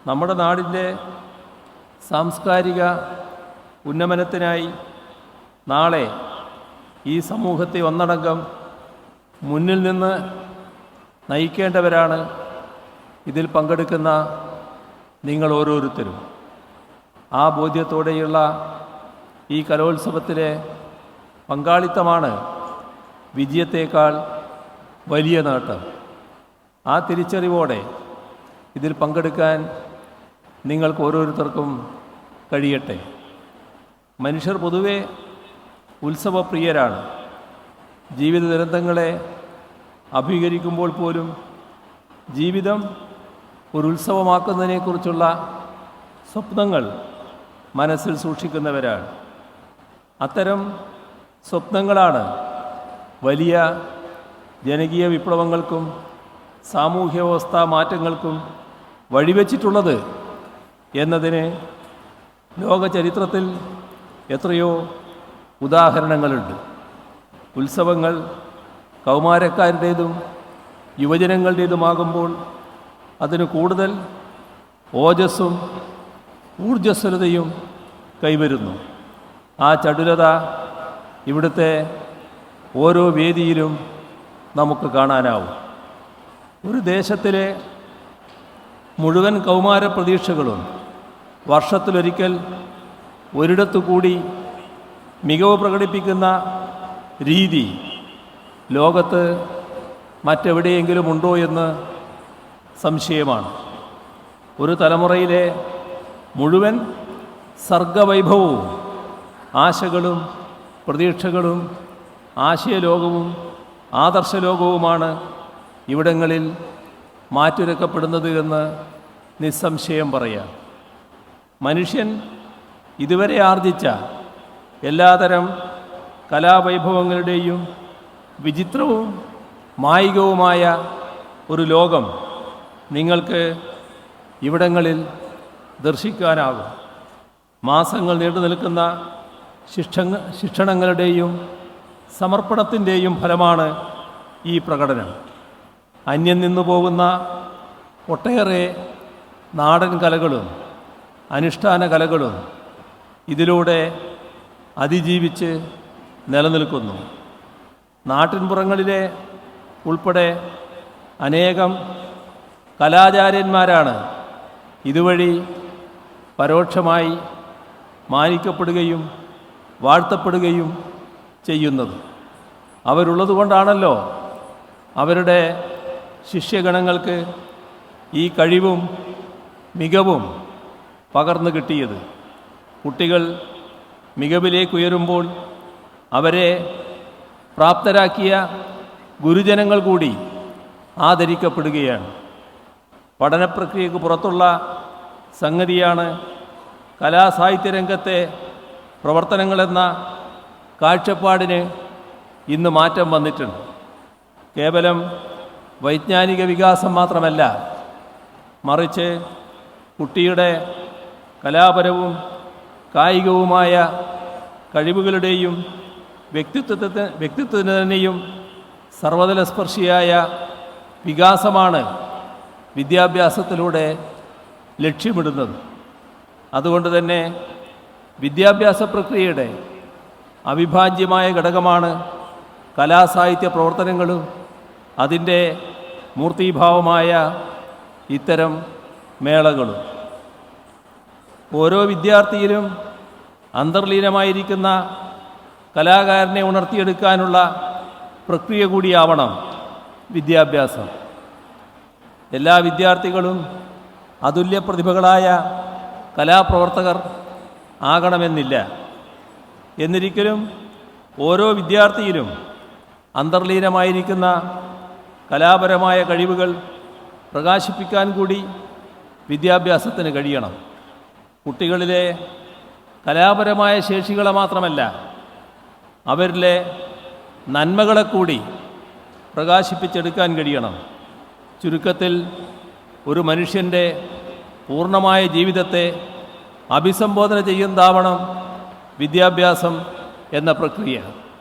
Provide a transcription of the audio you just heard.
നമ്മുടെ നാടിൻ്റെ സാംസ്കാരിക ഉന്നമനത്തിനായി നാളെ ഈ സമൂഹത്തെ ഒന്നടങ്കം മുന്നിൽ നിന്ന് നയിക്കേണ്ടവരാണ് ഇതിൽ പങ്കെടുക്കുന്ന നിങ്ങൾ ഓരോരുത്തരും. ആ ബോധ്യത്തോടെയുള്ള ഈ കലോത്സവത്തിലെ പങ്കാളിത്തമാണ് വിജയത്തേക്കാൾ വലിയ നേട്ടം. ആ തിരിച്ചറിവോടെ ഇതിൽ പങ്കെടുക്കാൻ നിങ്ങൾക്ക് ഓരോരുത്തർക്കും കഴിയട്ടെ. മനുഷ്യർ പൊതുവെ ഉത്സവപ്രിയരാണ്. ജീവിത ദുരന്തങ്ങളെ അഭിമുഖീകരിക്കുമ്പോൾ പോലും ജീവിതം ഒരു ഉത്സവമാക്കുന്നതിനെക്കുറിച്ചുള്ള സ്വപ്നങ്ങൾ മനസ്സിൽ സൂക്ഷിക്കുന്നവരാണ്. അത്തരം സ്വപ്നങ്ങളാണ് വലിയ ജനകീയ വിപ്ലവങ്ങൾക്കും സാമൂഹ്യ വ്യവസ്ഥാ മാറ്റങ്ങൾക്കും വഴിവെച്ചിട്ടുള്ളത് എന്നതിന് ലോക ചരിത്രത്തിൽ എത്രയോ ഉദാഹരണങ്ങളുണ്ട്. ഉത്സവങ്ങൾ കൗമാരക്കാരുടേതും യുവജനങ്ങളുടേതുമാകുമ്പോൾ അതിന് കൂടുതൽ ഓജസ്സും ഊർജ്ജസ്വലതയും കൈവരുന്നു. ആ ചടുലത ഇവിടുത്തെ ഓരോ വേദിയിലും നമുക്ക് കാണാനാവും. ഒരു ദേശത്തിലെ മുഴുവൻ കൗമാര പ്രതീക്ഷകളും വർഷത്തിലൊരിക്കൽ ഒരിടത്തു കൂടി മികവ് പ്രകടിപ്പിക്കുന്ന രീതി ലോകത്ത് മറ്റെവിടെയെങ്കിലും ഉണ്ടോ എന്ന് സംശയമാണ്. ഒരു തലമുറയിലെ മുഴുവൻ സർഗവൈഭവവും ആശകളും പ്രതീക്ഷകളും ആശയലോകവും ആദർശലോകവുമാണ് ഇവിടങ്ങളിൽ മാറ്റുരക്കപ്പെടുന്നത് എന്ന് നിസ്സംശയം പറയാം. മനുഷ്യൻ ഇതുവരെ ആർജിച്ച എല്ലാതരം കലാവൈഭവങ്ങളുടെയും വിചിത്രവും മായികവുമായ ഒരു ലോകം നിങ്ങൾക്ക് ഇവിടങ്ങളിൽ ദർശിക്കാനാകും. മാസങ്ങൾ നീണ്ടു നിൽക്കുന്ന ശിക്ഷണങ്ങളുടെയും സമർപ്പണത്തിൻ്റെയും ഫലമാണ് ഈ പ്രകടനം. അന്യം നിന്നു പോകുന്ന ഒട്ടേറെ നാടൻ കലകളും അനുഷ്ഠാന കലകളും ഇതിലൂടെ അതിജീവിച്ച് നിലനിൽക്കുന്നു. നാട്ടിൻപുറങ്ങളിലെ ഉൾപ്പെടെ അനേകം കലാചാര്യന്മാരാണ് ഇതുവഴി പരോക്ഷമായി മാനിക്കപ്പെടുകയും വാഴ്ത്തപ്പെടുകയും ചെയ്യുന്നത്. അവരുള്ളതുകൊണ്ടാണല്ലോ അവരുടെ ശിഷ്യഗണങ്ങൾക്ക് ഈ കഴിവും മികവും പകർന്നു കിട്ടിയത്. കുട്ടികൾ മികവിലേക്ക് ഉയരുമ്പോൾ അവരെ പ്രാപ്തരാക്കിയ ഗുരുജനങ്ങൾ കൂടി ആദരിക്കപ്പെടുകയാണ്. പഠനപ്രക്രിയക്ക് പുറത്തുള്ള സംഗതിയാണ് കലാസാഹിത്യ രംഗത്തെ പ്രവർത്തനങ്ങളെന്ന കാഴ്ചപ്പാടിന് ഇന്ന് മാറ്റം വന്നിട്ടുണ്ട്. കേവലം വൈജ്ഞാനിക വികാസം മാത്രമല്ല, മറിച്ച് കുട്ടിയുടെ കലാപരവും കായികവുമായ കഴിവുകളുടെയും വ്യക്തിത്വത്തിന് തന്നെയും സർവതലസ്പർശിയായ വികാസമാണ് വിദ്യാഭ്യാസത്തിലൂടെ ലക്ഷ്യമിടുന്നത്. അതുകൊണ്ട് തന്നെ വിദ്യാഭ്യാസ പ്രക്രിയയുടെ അവിഭാജ്യമായ ഘടകമാണ് കലാസാഹിത്യ പ്രവർത്തനങ്ങളും അതിൻ്റെ മൂർത്തീഭാവമായ ഇത്തരം മേളകളും. ഓരോ വിദ്യാർത്ഥിയിലും അന്തർലീനമായിരിക്കുന്ന കലാകാരനെ ഉണർത്തിയെടുക്കാനുള്ള പ്രക്രിയ കൂടിയാവണം വിദ്യാഭ്യാസം. എല്ലാ വിദ്യാർത്ഥികളും അതുല്യ പ്രതിഭകളായ കലാപ്രവർത്തകർ ആകണമെന്നില്ല. എന്നിരിക്കലും ഓരോ വിദ്യാർത്ഥിയിലും അന്തർലീനമായിരിക്കുന്ന കലാപരമായ കഴിവുകൾ പ്രകാശിപ്പിക്കാൻ കൂടി വിദ്യാഭ്യാസത്തിന് കഴിയണം. കുട്ടികളിലെ കലാപരമായ ശേഷികളെ മാത്രമല്ല, അവരിലെ നന്മകളെ കൂടി പ്രകാശിപ്പിച്ചെടുക്കാൻ കഴിയണം. ചുരുക്കത്തിൽ ഒരു മനുഷ്യൻ്റെ പൂർണ്ണമായ ജീവിതത്തെ അഭിസംബോധന ചെയ്യുന്നതാവണം വിദ്യാഭ്യാസം എന്ന പ്രക്രിയ.